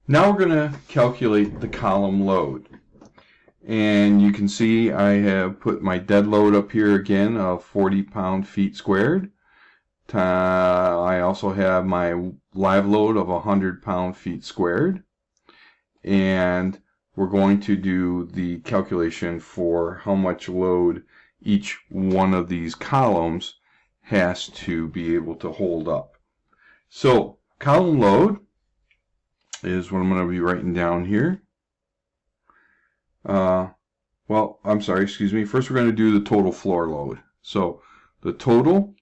Now we're going to calculate the column load. And you can see I have put my dead load up here again of 40 pound-feet squared. I also have my live load of 100 pound-feet squared. And we're going to do the calculation for how much load each one of these columns has to be able to hold up. So column load is what I'm going to be writing down here. Well, I'm sorry, excuse me. First we're going to do the total floor load. So the total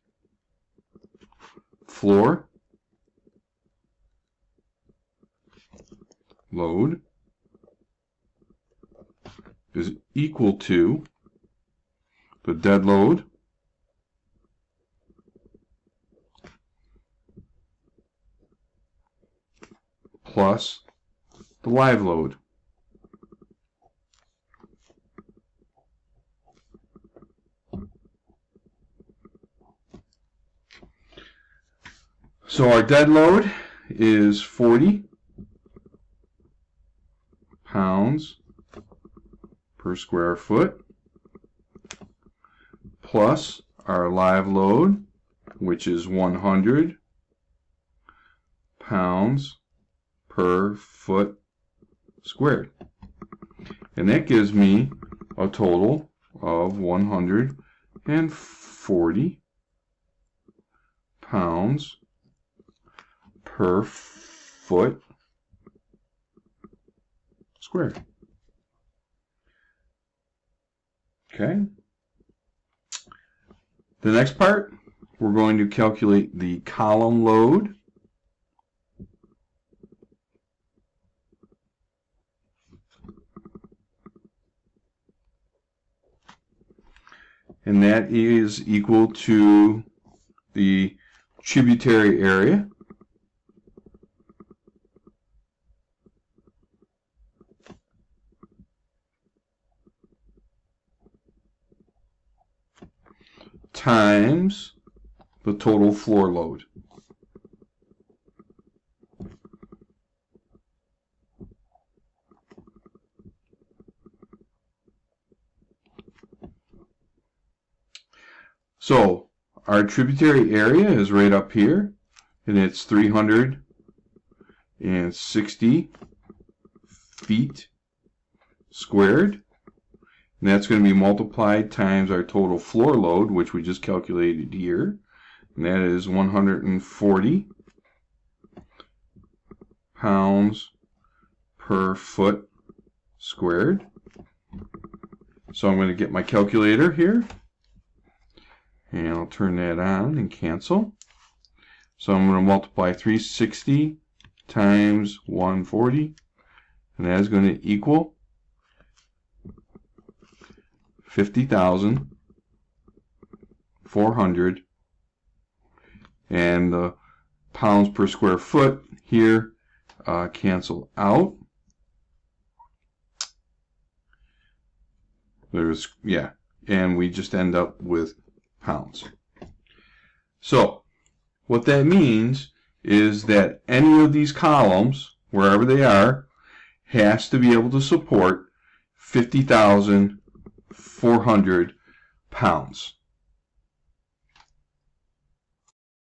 floor load is equal to the dead load plus the live load. So our dead load is 40 pounds per square foot plus our live load, which is 100 pounds per foot squared. And that gives me a total of 140 pounds per foot squared. Okay. The next part, we're going to calculate the column load. And that is equal to the tributary area times the total floor load. So our tributary area is right up here, and it's 360 feet squared. And that's going to be multiplied times our total floor load, which we just calculated here. And that is 140 pounds per foot squared. So I'm going to get my calculator here. And I'll turn that on and cancel. So I'm going to multiply 360 times 140. And that is going to equal 50,400, and the pounds per square foot here cancel out. And we just end up with pounds. So what that means is that any of these columns, wherever they are, has to be able to support 50,400 pounds.